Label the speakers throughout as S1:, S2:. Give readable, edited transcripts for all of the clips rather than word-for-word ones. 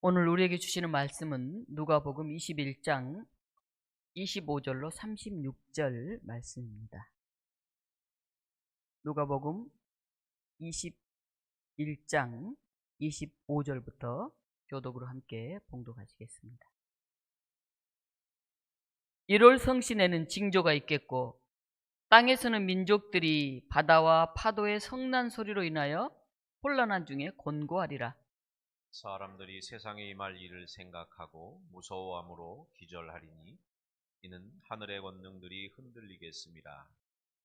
S1: 오늘 우리에게 주시는 말씀은 누가복음 21장 25절로 36절 말씀입니다. 누가복음 21장 25절부터 교독으로 함께 봉독하시겠습니다. 1월 성신에는 징조가 있겠고 땅에서는 민족들이 바다와 파도의 성난 소리로 인하여 혼란한 중에 곤고하리라.
S2: 사람들이 세상에 임할 일을 생각하고 무서워함으로 기절하리니 이는 하늘의 권능들이 흔들리겠습니다.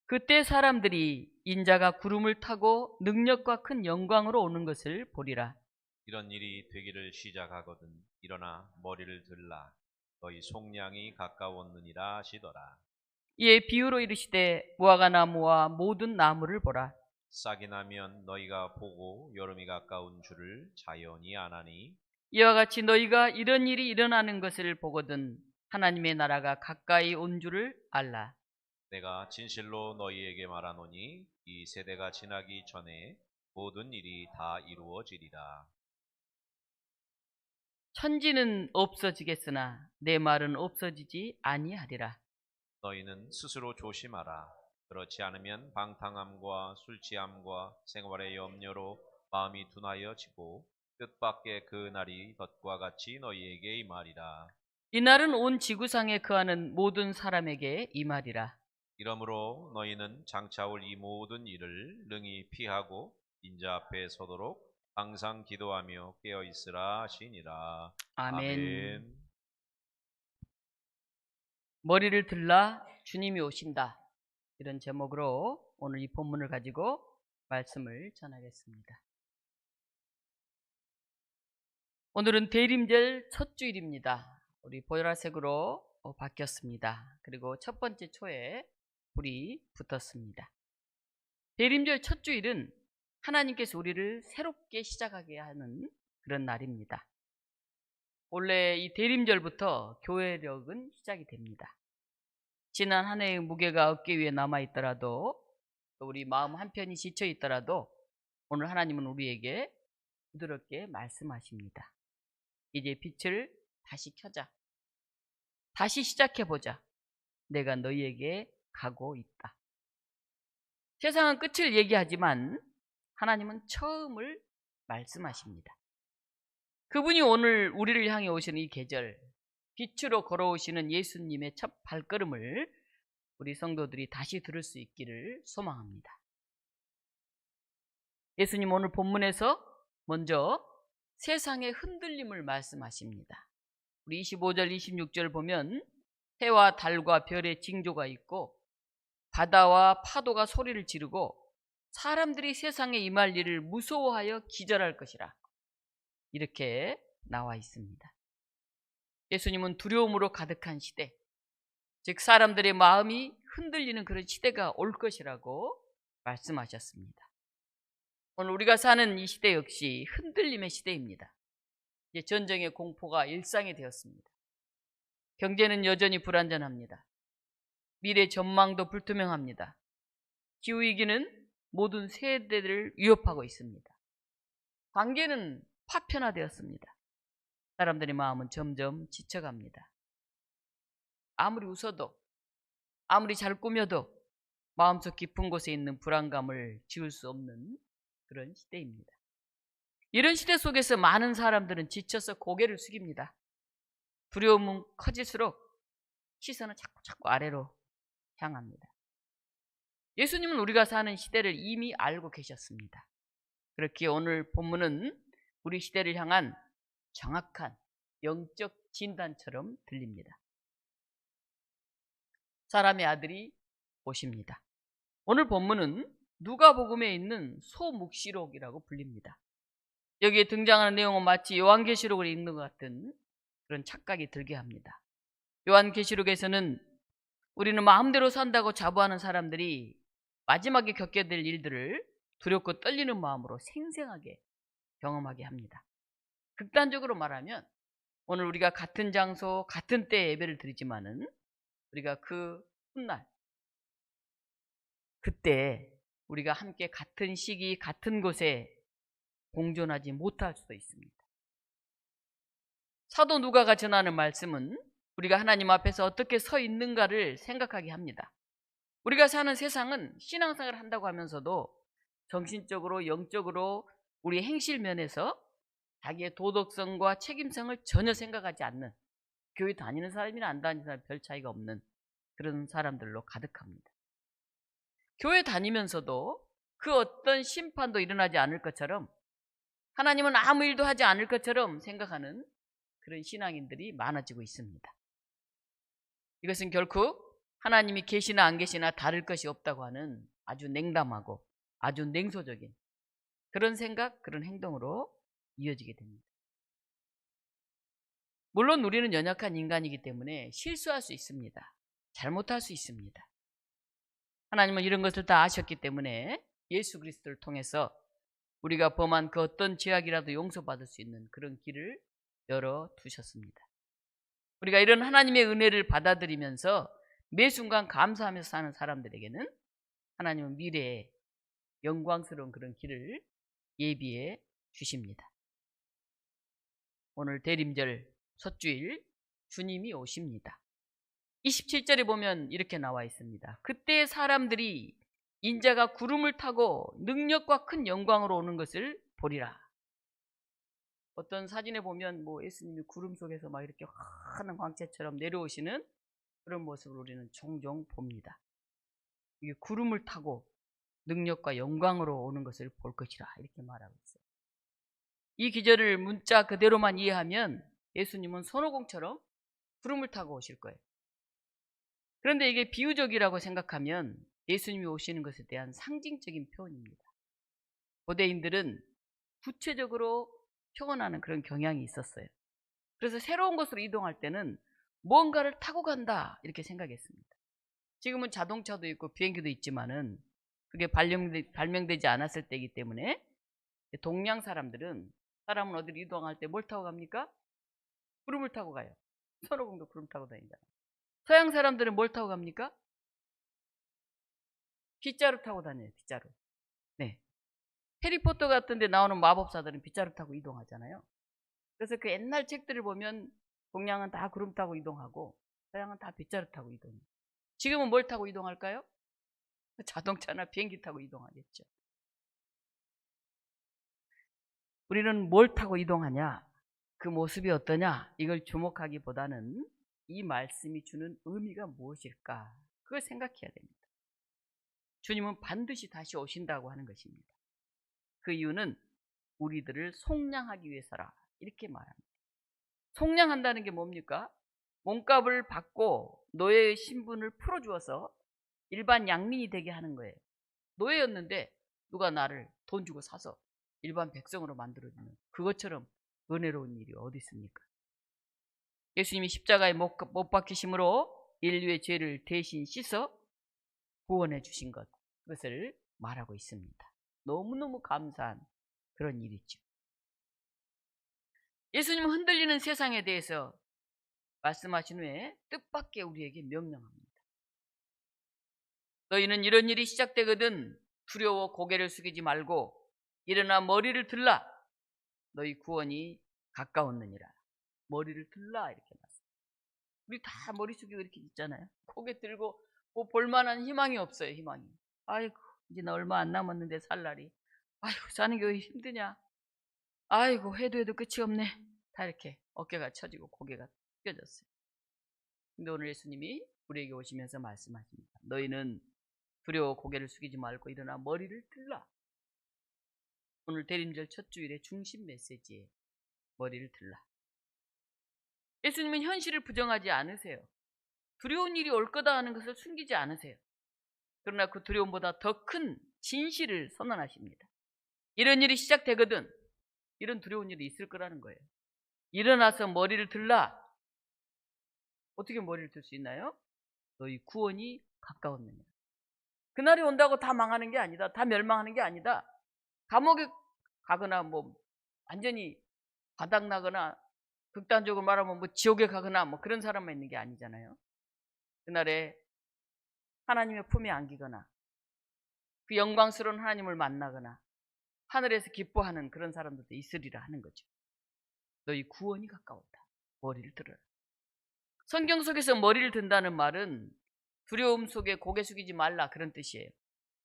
S1: 그때 사람들이 인자가 구름을 타고 능력과 큰 영광으로 오는 것을 보리라.
S2: 이런 일이 되기를 시작하거든 일어나 머리를 들라 너희 속량이 가까웠느니라 하시더라.
S1: 이에 비유로 이르시되 무화과 나무와 모든 나무를 보라.
S2: 싹이 나면 너희가 보고 여름이 가까운 줄을 자연히 아나니
S1: 이와 같이 너희가 이런 일이 일어나는 것을 보거든 하나님의 나라가 가까이 온 줄을 알라.
S2: 내가 진실로 너희에게 말하노니 이 세대가 지나기 전에 모든 일이 다 이루어지리라.
S1: 천지는 없어지겠으나 내 말은 없어지지 아니하리라.
S2: 너희는 스스로 조심하라. 그렇지 않으면 방탕함과 술 취함과 생활의 염려로 마음이 둔하여지고 뜻밖의 그 날이 덫과 같이 너희에게 임하리라.
S1: 이날은 온 지구상에 거하는 모든 사람에게 임하리라.
S2: 이러므로 너희는 장차 올 이 모든 일을 능히 피하고 인자 앞에 서도록 항상 기도하며 깨어 있으라 하시니라.
S1: 아멘.
S2: 아멘.
S1: 머리를 들라 주님이 오신다. 이런 제목으로 오늘 이 본문을 가지고 말씀을 전하겠습니다. 오늘은 대림절 첫 주일입니다. 우리 보라색으로 바뀌었습니다. 그리고 첫 번째 초에 불이 붙었습니다. 대림절 첫 주일은 하나님께서 우리를 새롭게 시작하게 하는 그런 날입니다. 원래 이 대림절부터 교회력은 시작이 됩니다. 지난 한 해의 무게가 어깨 위에 남아있더라도 또 우리 마음 한편이 지쳐있더라도 오늘 하나님은 우리에게 부드럽게 말씀하십니다. 이제 빛을 다시 켜자. 다시 시작해보자. 내가 너희에게 가고 있다. 세상은 끝을 얘기하지만 하나님은 처음을 말씀하십니다. 그분이 오늘 우리를 향해 오시는 이 계절, 빛으로 걸어오시는 예수님의 첫 발걸음을 우리 성도들이 다시 들을 수 있기를 소망합니다. 예수님 오늘 본문에서 먼저 세상의 흔들림을 말씀하십니다. 우리 25절, 26절 보면 해와 달과 별의 징조가 있고 바다와 파도가 소리를 지르고 사람들이 세상에 임할 일을 무서워하여 기절할 것이라 이렇게 나와 있습니다. 예수님은 두려움으로 가득한 시대, 즉 사람들의 마음이 흔들리는 그런 시대가 올 것이라고 말씀하셨습니다. 오늘 우리가 사는 이 시대 역시 흔들림의 시대입니다. 이제 전쟁의 공포가 일상이 되었습니다. 경제는 여전히 불안전합니다. 미래 전망도 불투명합니다. 기후위기는 모든 세대들을 위협하고 있습니다. 관계는 파편화되었습니다. 사람들의 마음은 점점 지쳐갑니다. 아무리 웃어도 아무리 잘 꾸며도 마음속 깊은 곳에 있는 불안감을 지울 수 없는 그런 시대입니다. 이런 시대 속에서 많은 사람들은 지쳐서 고개를 숙입니다. 두려움은 커질수록 시선은 자꾸 아래로 향합니다. 예수님은 우리가 사는 시대를 이미 알고 계셨습니다. 그렇기에 오늘 본문은 우리 시대를 향한 정확한 영적 진단처럼 들립니다. 사람의 아들이 오십니다. 오늘 본문은 누가복음에 있는 소묵시록이라고 불립니다. 여기에 등장하는 내용은 마치 요한계시록을 읽는 것 같은 그런 착각이 들게 합니다. 요한계시록에서는 우리는 마음대로 산다고 자부하는 사람들이 마지막에 겪게 될 일들을 두렵고 떨리는 마음으로 생생하게 경험하게 합니다. 극단적으로 말하면 오늘 우리가 같은 장소, 같은 때에 예배를 드리지만은 우리가 그 훗날, 그때 우리가 함께 같은 시기, 같은 곳에 공존하지 못할 수도 있습니다. 사도 누가가 전하는 말씀은 우리가 하나님 앞에서 어떻게 서 있는가를 생각하게 합니다. 우리가 사는 세상은 신앙생활을 한다고 하면서도 정신적으로 영적으로 우리 행실 면에서 자기의 도덕성과 책임성을 전혀 생각하지 않는, 교회 다니는 사람이나 안 다니는 사람 별 차이가 없는 그런 사람들로 가득합니다. 교회 다니면서도 그 어떤 심판도 일어나지 않을 것처럼, 하나님은 아무 일도 하지 않을 것처럼 생각하는 그런 신앙인들이 많아지고 있습니다. 이것은 결코 하나님이 계시나 안 계시나 다를 것이 없다고 하는 아주 냉담하고 아주 냉소적인 그런 생각, 그런 행동으로 이어지게 됩니다. 물론 우리는 연약한 인간이기 때문에 실수할 수 있습니다. 잘못할 수 있습니다. 하나님은 이런 것을 다 아셨기 때문에 예수 그리스도를 통해서 우리가 범한 그 어떤 죄악이라도 용서받을 수 있는 그런 길을 열어두셨습니다. 우리가 이런 하나님의 은혜를 받아들이면서 매 순간 감사하면서 사는 사람들에게는 하나님은 미래에 영광스러운 그런 길을 예비해 주십니다. 오늘 대림절 첫 주일 주님이 오십니다. 27절에 보면 이렇게 나와 있습니다. 그때 사람들이 인자가 구름을 타고 능력과 큰 영광으로 오는 것을 보리라. 어떤 사진에 보면 예수님이 구름 속에서 막 이렇게 환한 광채처럼 내려오시는 그런 모습을 우리는 종종 봅니다. 이게 구름을 타고 능력과 영광으로 오는 것을 볼 것이라 이렇게 말하고 있어요. 이 기절을 문자 그대로만 이해하면 예수님은 손오공처럼 구름을 타고 오실 거예요. 그런데 이게 비유적이라고 생각하면 예수님이 오시는 것에 대한 상징적인 표현입니다. 고대인들은 구체적으로 표현하는 그런 경향이 있었어요. 그래서 새로운 곳으로 이동할 때는 뭔가를 타고 간다 이렇게 생각했습니다. 지금은 자동차도 있고 비행기도 있지만은 그게 발명되지 않았을 때이기 때문에 동양 사람은 어디로 이동할 때 뭘 타고 갑니까? 구름을 타고 가요. 손오공도 구름 타고 다니잖아요. 서양 사람들은 뭘 타고 갑니까? 빗자루 타고 다녀요. 빗자루. 네. 해리포터 같은 데 나오는 마법사들은 빗자루 타고 이동하잖아요. 그래서 그 옛날 책들을 보면 동양은 다 구름 타고 이동하고 서양은 다 빗자루 타고 이동해요. 지금은 뭘 타고 이동할까요? 자동차나 비행기 타고 이동하겠죠. 우리는 뭘 타고 이동하냐? 그 모습이 어떠냐? 이걸 주목하기보다는 이 말씀이 주는 의미가 무엇일까? 그걸 생각해야 됩니다. 주님은 반드시 다시 오신다고 하는 것입니다. 그 이유는 우리들을 속량하기 위해서라 이렇게 말합니다. 속량한다는 게 뭡니까? 몸값을 받고 노예의 신분을 풀어주어서 일반 양민이 되게 하는 거예요. 노예였는데 누가 나를 돈 주고 사서 일반 백성으로 만들어주는 그것처럼 은혜로운 일이 어디 있습니까? 예수님이 십자가에 못 박히심으로 인류의 죄를 대신 씻어 구원해 주신 것, 그것을 말하고 있습니다. 너무너무 감사한 그런 일이죠. 예수님은 흔들리는 세상에 대해서 말씀하신 후에 뜻밖의 우리에게 명령합니다. 너희는 이런 일이 시작되거든 두려워 고개를 숙이지 말고 일어나 머리를 들라. 너희 구원이 가까웠느니라. 머리를 들라 이렇게 말씀. 우리 다 머리 숙이고 이렇게 있잖아요. 고개 들고 볼만한 희망이 없어요. 희망이. 아이고 이제 나 얼마 안 남았는데 살 날이. 아이고 사는 게 왜 힘드냐. 아이고 해도 끝이 없네. 다 이렇게 어깨가 처지고 고개가 숙여졌어요. 근데 오늘 예수님이 우리에게 오시면서 말씀하십니다. 너희는 두려워 고개를 숙이지 말고 일어나 머리를 들라. 오늘 대림절 첫 주일의 중심 메시지에 머리를 들라. 예수님은 현실을 부정하지 않으세요. 두려운 일이 올 거다 하는 것을 숨기지 않으세요. 그러나 그 두려움보다 더 큰 진실을 선언하십니다. 이런 일이 시작되거든 이런 두려운 일이 있을 거라는 거예요. 일어나서 머리를 들라. 어떻게 머리를 들 수 있나요? 너희 구원이 가까웠느니라. 그날이 온다고 다 망하는 게 아니다. 다 멸망하는 게 아니다. 감옥에 가거나 완전히 바닥나거나 극단적으로 말하면 지옥에 가거나 그런 사람만 있는 게 아니잖아요. 그날에 하나님의 품에 안기거나 그 영광스러운 하나님을 만나거나 하늘에서 기뻐하는 그런 사람들도 있으리라 하는 거죠. 너희 구원이 가까웠다. 머리를 들어요. 성경 속에서 머리를 든다는 말은 두려움 속에 고개 숙이지 말라 그런 뜻이에요.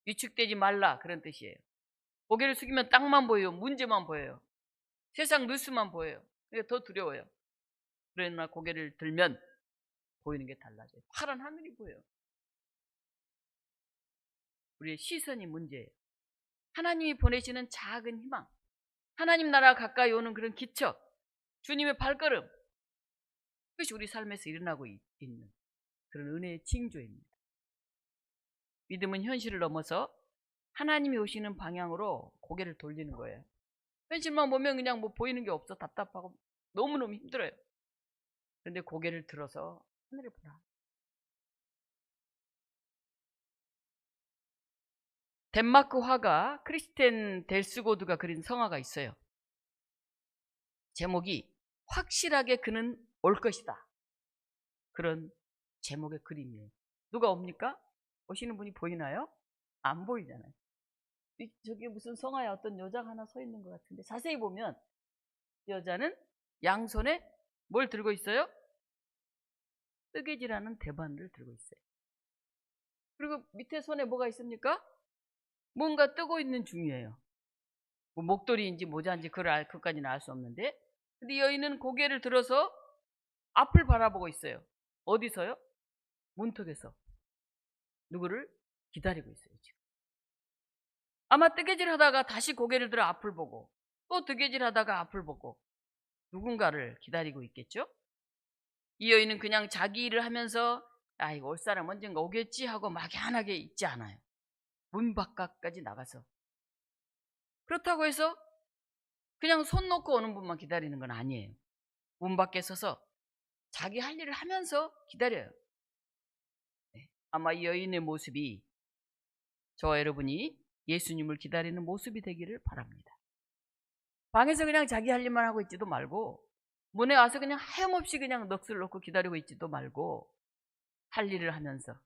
S1: 위축되지 말라 그런 뜻이에요. 고개를 숙이면 땅만 보여요. 문제만 보여요. 세상 뉴스만 보여요. 그러니까 더 두려워요. 그러나 고개를 들면 보이는 게 달라져요. 파란 하늘이 보여요. 우리의 시선이 문제예요. 하나님이 보내시는 작은 희망, 하나님 나라 가까이 오는 그런 기척, 주님의 발걸음, 그것이 우리 삶에서 일어나고 있는 그런 은혜의 징조입니다. 믿음은 현실을 넘어서 하나님이 오시는 방향으로 고개를 돌리는 거예요. 현실만 보면 그냥 뭐 보이는 게 없어 답답하고 너무너무 힘들어요. 그런데 고개를 들어서 하늘을 보라. 덴마크 화가 크리스텐 델스고드가 그린 성화가 있어요. 제목이 확실하게 그는 올 것이다. 그런 제목의 그림이에요. 누가 옵니까? 오시는 분이 보이나요? 안 보이잖아요. 저기 무슨 성화에 어떤 여자가 하나 서 있는 것 같은데 자세히 보면 여자는 양손에 뭘 들고 있어요? 뜨개질하는 대바늘을 들고 있어요. 그리고 밑에 손에 뭐가 있습니까? 뭔가 뜨고 있는 중이에요. 뭐 목도리인지 모자인지 그것까지는 알 수 없는데, 근데 여인은 고개를 들어서 앞을 바라보고 있어요. 어디서요? 문턱에서 누구를 기다리고 있어요. 지금. 아마 뜨개질 하다가 다시 고개를 들어 앞을 보고 또 뜨개질 하다가 앞을 보고 누군가를 기다리고 있겠죠? 이 여인은 그냥 자기 일을 하면서 이거 올 사람 언젠가 오겠지 하고 막연하게 있지 않아요. 문 바깥까지 나가서. 그렇다고 해서 그냥 손 놓고 오는 분만 기다리는 건 아니에요. 문 밖에 서서 자기 할 일을 하면서 기다려요. 네. 아마 이 여인의 모습이 저와 여러분이 예수님을 기다리는 모습이 되기를 바랍니다. 방에서 그냥 자기 할 일만 하고 있지도 말고 문에 와서 그냥 하염없이 그냥 넋을 놓고 기다리고 있지도 말고 할 일을 하면서,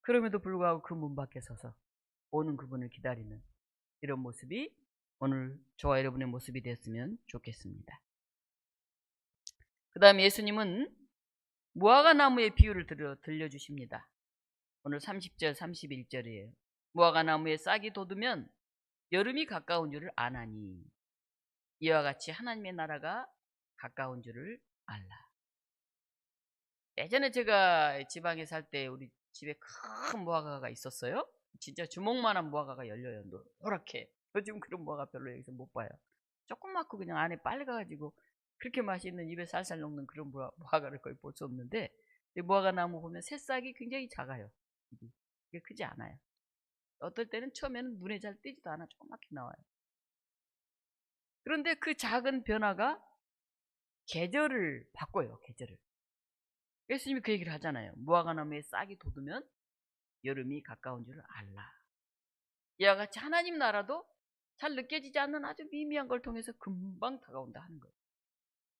S1: 그럼에도 불구하고 그 문 밖에 서서 오는 그분을 기다리는 이런 모습이 오늘 저와 여러분의 모습이 됐으면 좋겠습니다. 그 다음에 예수님은 무화과 나무의 비유를 들려주십니다. 오늘 30절 31절이에요. 무화과 나무에 싹이 돋으면 여름이 가까운 줄을 아나니 이와 같이 하나님의 나라가 가까운 줄을 알라. 예전에 제가 지방에 살 때 우리 집에 큰 무화과가 있었어요. 진짜 주먹만한 무화과가 열려요. 노랗게. 요즘 그런 무화과 별로 여기서 못 봐요. 조그맣고 그냥 안에 빨가가지고 그렇게 맛있는 입에 살살 녹는 그런 무화과를 거의 볼 수 없는데, 무화과 나무 보면 새싹이 굉장히 작아요. 이게 크지 않아요. 어떨 때는 처음에는 눈에 잘 띄지도 않아 조그맣게 나와요. 그런데 그 작은 변화가 계절을 바꿔요. 계절을. 예수님이 그 얘기를 하잖아요. 무화과 나무에 싹이 돋으면 여름이 가까운 줄을 알라. 이와 같이 하나님 나라도 잘 느껴지지 않는 아주 미미한 걸 통해서 금방 다가온다 하는 거예요.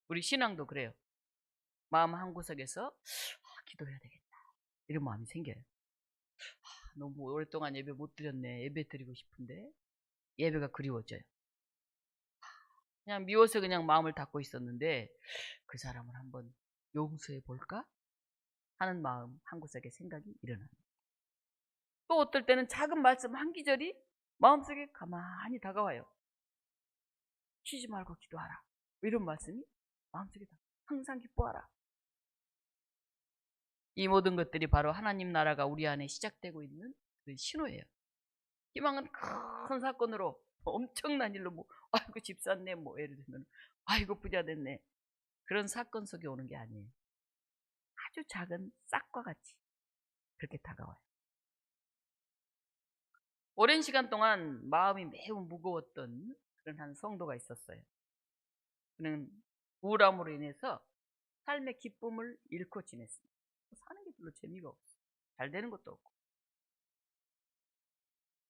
S1: 우리 신앙도 그래요. 마음 한구석에서 기도해야 되겠다 이런 마음이 생겨요. 너무 오랫동안 예배 못 드렸네. 예배 드리고 싶은데 예배가 그리워져요. 그냥 미워서 그냥 마음을 닫고 있었는데 그 사람을 한번 용서해 볼까 하는 마음 한구석에 생각이 일어납니다. 또 어떨 때는 작은 말씀 한 기절이 마음속에 가만히 다가와요. 쉬지 말고 기도하라. 이런 말씀이 마음속에 항상 기뻐하라. 이 모든 것들이 바로 하나님 나라가 우리 안에 시작되고 있는 그 신호예요. 희망은 큰 사건으로 엄청난 일로 아이고 집 샀네 예를 들면 아이고 부자 됐네 그런 사건 속에 오는 게 아니에요. 아주 작은 싹과 같이 그렇게 다가와요. 오랜 시간 동안 마음이 매우 무거웠던 그런 한 성도가 있었어요. 그는 우울함으로 인해서 삶의 기쁨을 잃고 지냈습니다. 사는 게 별로 재미가 없어요. 잘 되는 것도 없고.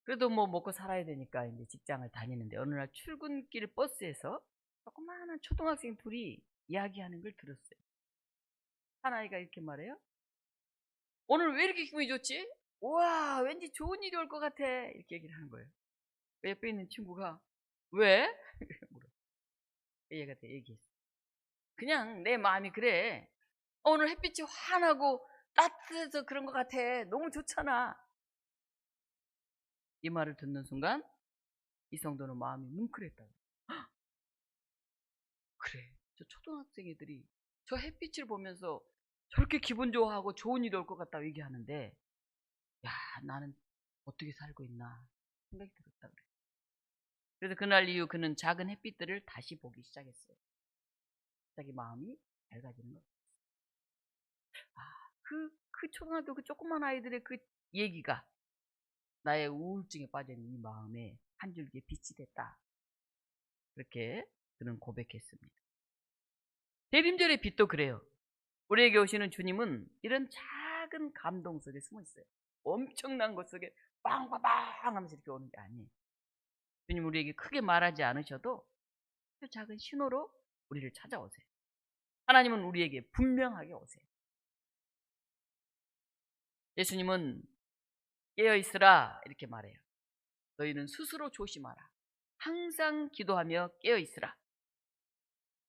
S1: 그래도 먹고 살아야 되니까 이제 직장을 다니는데 어느 날 출근길 버스에서 조그마한 초등학생 둘이 이야기하는 걸 들었어요. 한 아이가 이렇게 말해요. 오늘 왜 이렇게 기분이 좋지? 우와, 왠지 좋은 일이 올 것 같아. 이렇게 얘기를 하는 거예요. 옆에 있는 친구가 왜? 얘가 얘기했어. 그냥 내 마음이 그래. 오늘 햇빛이 환하고 따뜻해서 그런 것 같아. 너무 좋잖아. 이 말을 듣는 순간 이 성도는 마음이 뭉클했다. 그래, 저 초등학생 애들이 저 햇빛을 보면서 저렇게 기분 좋아하고 좋은 일이 올 것 같다고 얘기하는데, 야, 나는 어떻게 살고 있나 생각이 들었다 그래. 그래서 그날 이후 그는 작은 햇빛들을 다시 보기 시작했어요. 자기 마음이 밝아지는 것. 그 초등학교 그 조그만 아이들의 그 얘기가 나의 우울증에 빠진 이 마음에 한 줄기의 빛이 됐다. 그렇게 그는 고백했습니다. 대림절의 빛도 그래요. 우리에게 오시는 주님은 이런 작은 감동 속에 숨어 있어요. 엄청난 것 속에 빵빵빵 하면서 이렇게 오는 게 아니에요. 주님 우리에게 크게 말하지 않으셔도 그 작은 신호로 우리를 찾아오세요. 하나님은 우리에게 분명하게 오세요. 예수님은 깨어있으라 이렇게 말해요. 너희는 스스로 조심하라. 항상 기도하며 깨어있으라.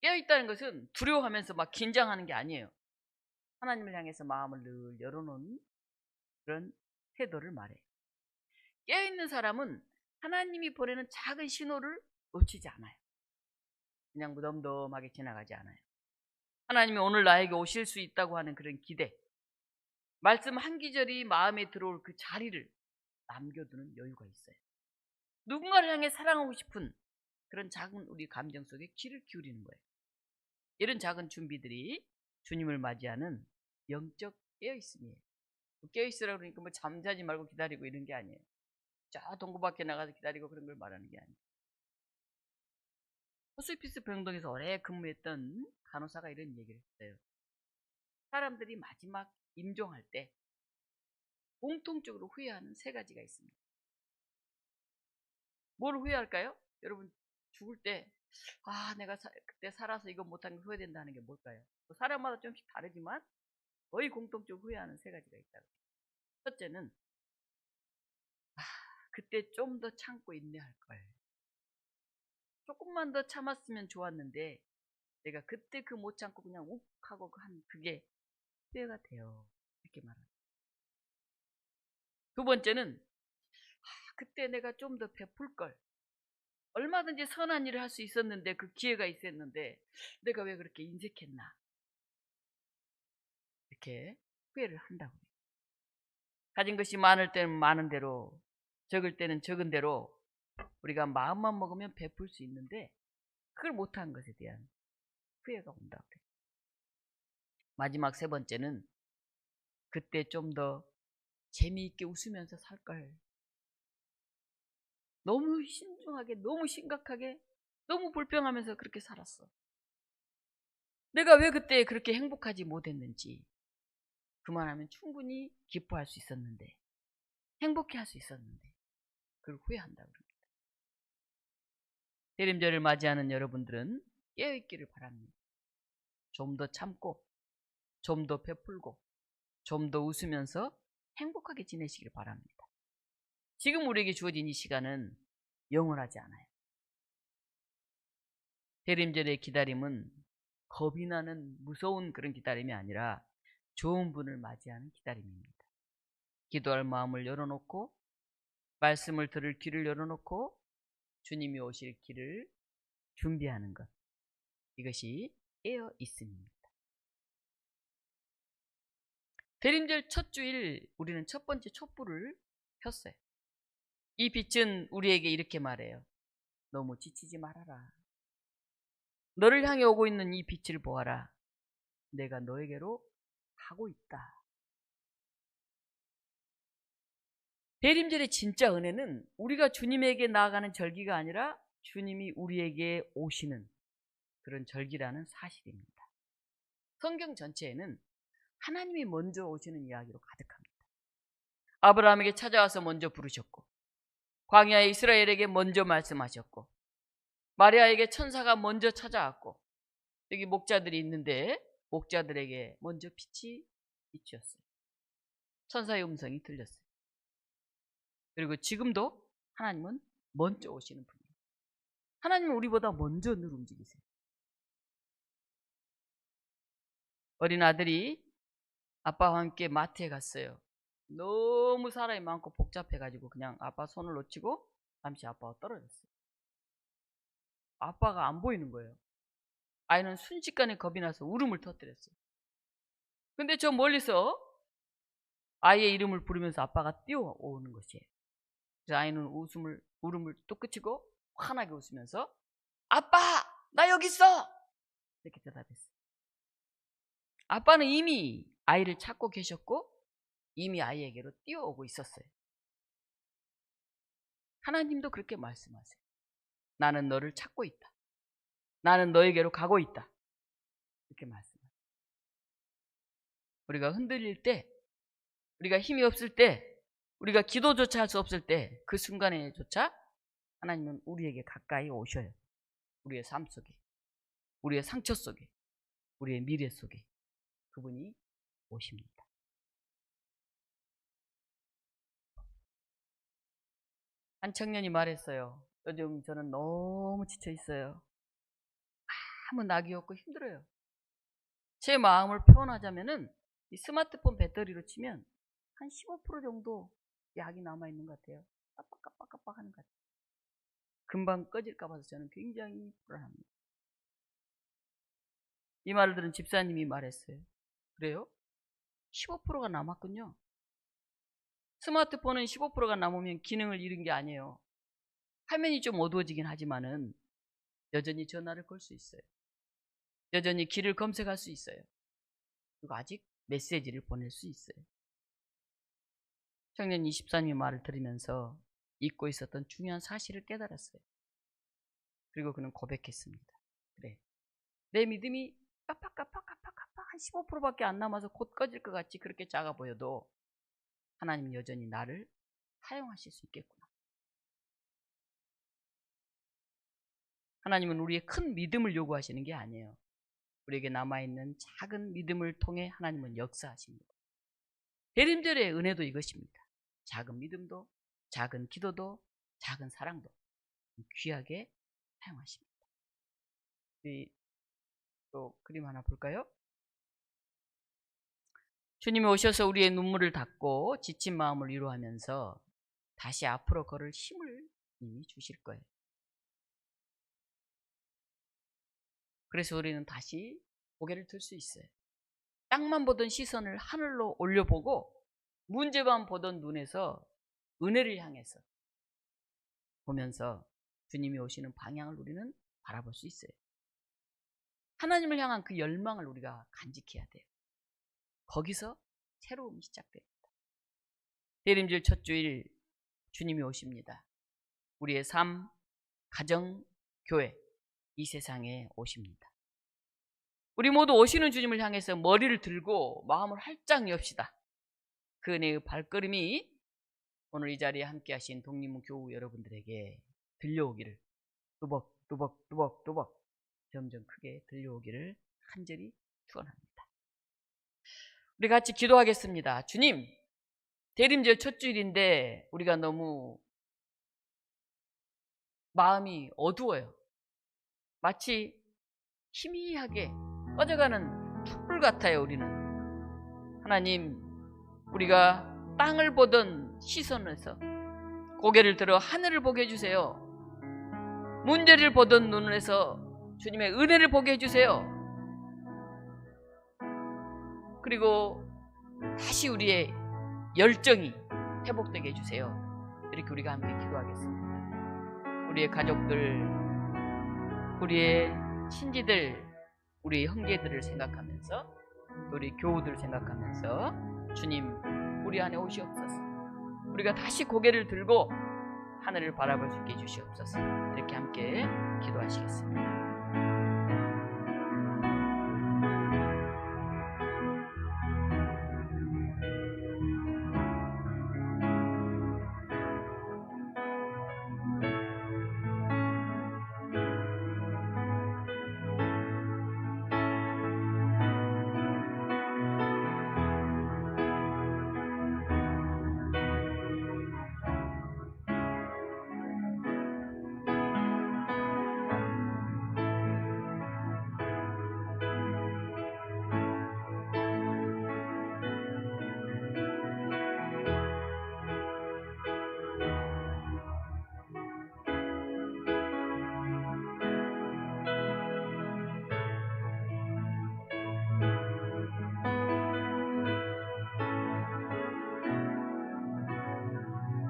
S1: 깨어있다는 것은 두려워하면서 막 긴장하는 게 아니에요. 하나님을 향해서 마음을 늘 열어놓은 그런 태도를 말해요. 깨어있는 사람은 하나님이 보내는 작은 신호를 놓치지 않아요. 그냥 무덤덤하게 지나가지 않아요. 하나님이 오늘 나에게 오실 수 있다고 하는 그런 기대, 말씀 한 기절이 마음에 들어올 그 자리를 남겨두는 여유가 있어요. 누군가를 향해 사랑하고 싶은 그런 작은 우리 감정 속에 귀를 기울이는 거예요. 이런 작은 준비들이 주님을 맞이하는 영적 깨어있음이에요. 깨어있으라고 그러니까 뭐 잠자지 말고 기다리고 이런 게 아니에요. 저 동구 밖에 나가서 기다리고 그런 걸 말하는 게 아니에요. 호스피스 병동에서 오래 근무했던 간호사가 이런 얘기를 했어요. 사람들이 마지막 임종할 때 공통적으로 후회하는 세 가지가 있습니다. 뭘 후회할까요? 여러분 죽을 때 내가 그때 살아서 이거 못한 게 후회된다는 게 뭘까요? 사람마다 좀씩 다르지만 거의 공통적으로 후회하는 세 가지가 있다고. 첫째는 그때 좀 더 참고 인내할 걸. 조금만 더 참았으면 좋았는데 내가 그때 그 못 참고 그냥 욱 하고 한 그게 후회가 돼요. 이렇게 말합니다. 두 번째는 그때 내가 좀 더 베풀 걸. 얼마든지 선한 일을 할 수 있었는데 그 기회가 있었는데 내가 왜 그렇게 인색했나. 이렇게 후회를 한다고. 가진 것이 많을 때는 많은 대로, 적을 때는 적은 대로 우리가 마음만 먹으면 베풀 수 있는데 그걸 못한 것에 대한 후회가 온다고 그래요. 마지막 세 번째는 그때 좀 더 재미있게 웃으면서 살 걸. 너무 신중하게, 너무 심각하게, 너무 불평하면서 그렇게 살았어. 내가 왜 그때 그렇게 행복하지 못했는지. 그만하면 충분히 기뻐할 수 있었는데, 행복해 할 수 있었는데, 그걸 후회한다고 합니다. 대림절을 맞이하는 여러분들은 깨어있기를 바랍니다. 좀 더 참고, 좀 더 베풀고, 좀 더 웃으면서 행복하게 지내시길 바랍니다. 지금 우리에게 주어진 이 시간은 영원하지 않아요. 대림절의 기다림은 겁이 나는 무서운 그런 기다림이 아니라 좋은 분을 맞이하는 기다림입니다. 기도할 마음을 열어놓고 말씀을 들을 귀를 열어놓고 주님이 오실 길을 준비하는 것, 이것이 깨어 있음입니다. 대림절 첫 주일 우리는 첫 번째 촛불을 폈어요. 이 빛은 우리에게 이렇게 말해요. 너무 지치지 말아라. 너를 향해 오고 있는 이 빛을 보아라. 내가 너에게로 가고 있다. 대림절의 진짜 은혜는 우리가 주님에게 나아가는 절기가 아니라 주님이 우리에게 오시는 그런 절기라는 사실입니다. 성경 전체에는 하나님이 먼저 오시는 이야기로 가득합니다. 아브라함에게 찾아와서 먼저 부르셨고, 광야의 이스라엘에게 먼저 말씀하셨고, 마리아에게 천사가 먼저 찾아왔고, 여기 목자들이 있는데 목자들에게 먼저 빛이 비추었어요. 천사의 음성이 들렸어요. 그리고 지금도 하나님은 먼저 오시는 분이에요. 하나님은 우리보다 먼저 늘 움직이세요. 어린 아들이 아빠와 함께 마트에 갔어요. 너무 사람이 많고 복잡해가지고 그냥 아빠 손을 놓치고 잠시 아빠가 떨어졌어요. 아빠가 안 보이는 거예요. 아이는 순식간에 겁이 나서 울음을 터뜨렸어요. 근데 저 멀리서 아이의 이름을 부르면서 아빠가 뛰어오는 것이에요. 그래서 아이는 울음을 뚝 그치고 환하게 웃으면서 아빠! 나 여기 있어! 이렇게 대답했어요. 아빠는 이미 아이를 찾고 계셨고 이미 아이에게로 뛰어오고 있었어요. 하나님도 그렇게 말씀하세요. 나는 너를 찾고 있다. 나는 너에게로 가고 있다. 이렇게 말씀하세요. 우리가 흔들릴 때, 우리가 힘이 없을 때, 우리가 기도조차 할 수 없을 때 그 순간에조차 하나님은 우리에게 가까이 오셔요. 우리의 삶 속에, 우리의 상처 속에, 우리의 미래 속에 그분이 오십니다. 한 청년이 말했어요. 요즘 저는 너무 지쳐 있어요. 아무 낙이 없고 힘들어요. 제 마음을 표현하자면은 이 스마트폰 배터리로 치면 한 15% 정도 약이 남아있는 것 같아요. 깜빡깜빡깜빡 하는 것 같아요. 금방 꺼질까 봐서 저는 굉장히 불안합니다. 이 말을 들은 집사님이 말했어요. 그래요? 15%가 남았군요. 스마트폰은 15%가 남으면 기능을 잃은 게 아니에요. 화면이 좀 어두워지긴 하지만은 여전히 전화를 걸 수 있어요. 여전히 길을 검색할 수 있어요. 그리고 아직 메시지를 보낼 수 있어요. 청년 24님의 말을 들으면서 잊고 있었던 중요한 사실을 깨달았어요. 그리고 그는 고백했습니다. 그래, 내 믿음이 깜빡깜빡깜빡깜빡 한 15%밖에 안 남아서 곧 꺼질 것 같이 그렇게 작아 보여도 하나님은 여전히 나를 사용하실 수 있겠구나. 하나님은 우리의 큰 믿음을 요구하시는 게 아니에요. 우리에게 남아있는 작은 믿음을 통해 하나님은 역사하십니다. 대림절의 은혜도 이것입니다. 작은 믿음도, 작은 기도도, 작은 사랑도 귀하게 사용하십니다. 우리 또 그림 하나 볼까요? 주님이 오셔서 우리의 눈물을 닦고 지친 마음을 위로하면서 다시 앞으로 걸을 힘을 이미 주실 거예요. 그래서 우리는 다시 고개를 들 수 있어요. 땅만 보던 시선을 하늘로 올려보고 문제만 보던 눈에서 은혜를 향해서 보면서 주님이 오시는 방향을 우리는 바라볼 수 있어요. 하나님을 향한 그 열망을 우리가 간직해야 돼요. 거기서 새로움이 시작됩니다. 대림절 첫 주일 주님이 오십니다. 우리의 삶, 가정, 교회, 이 세상에 오십니다. 우리 모두 오시는 주님을 향해서 머리를 들고 마음을 활짝 여십시다. 그 은혜의 발걸음이 오늘 이 자리에 함께 하신 독립문 교우 여러분들에게 들려오기를, 뚜벅뚜벅뚜벅뚜벅 점점 크게 들려오기를 간절히 축원합니다. 우리 같이 기도하겠습니다. 주님, 대림절 첫 주일인데 우리가 너무 마음이 어두워요. 마치 희미하게 꺼져가는 촛불 같아요. 우리는 하나님, 우리가 땅을 보던 시선에서 고개를 들어 하늘을 보게 해주세요. 문제를 보던 눈에서 주님의 은혜를 보게 해주세요. 그리고 다시 우리의 열정이 회복되게 해주세요. 이렇게 우리가 함께 기도하겠습니다. 우리의 가족들, 우리의 친지들, 우리의 형제들을 생각하면서, 우리 교우들을 생각하면서 주님, 우리 안에 오시옵소서. 우리가 다시 고개를 들고 하늘을 바라볼 수 있게 해주시옵소서. 이렇게 함께 기도하시겠습니다.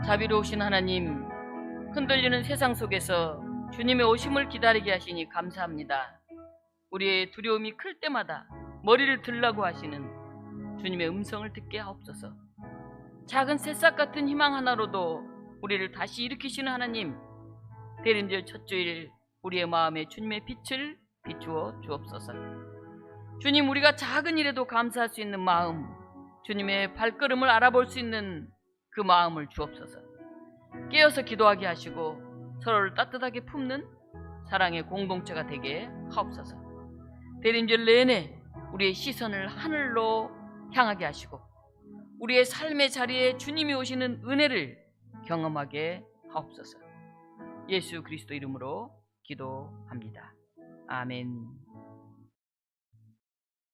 S1: 자비로우신 하나님, 흔들리는 세상 속에서 주님의 오심을 기다리게 하시니 감사합니다. 우리의 두려움이 클 때마다 머리를 들라고 하시는 주님의 음성을 듣게 하옵소서. 작은 새싹 같은 희망 하나로도 우리를 다시 일으키시는 하나님, 대림절 첫 주일 우리의 마음에 주님의 빛을 비추어 주옵소서. 주님, 우리가 작은 일에도 감사할 수 있는 마음, 주님의 발걸음을 알아볼 수 있는 그 마음을 주옵소서. 깨어서 기도하게 하시고 서로를 따뜻하게 품는 사랑의 공동체가 되게 하옵소서. 대림절 내내 우리의 시선을 하늘로 향하게 하시고 우리의 삶의 자리에 주님이 오시는 은혜를 경험하게 하옵소서. 예수 그리스도 이름으로 기도합니다. 아멘.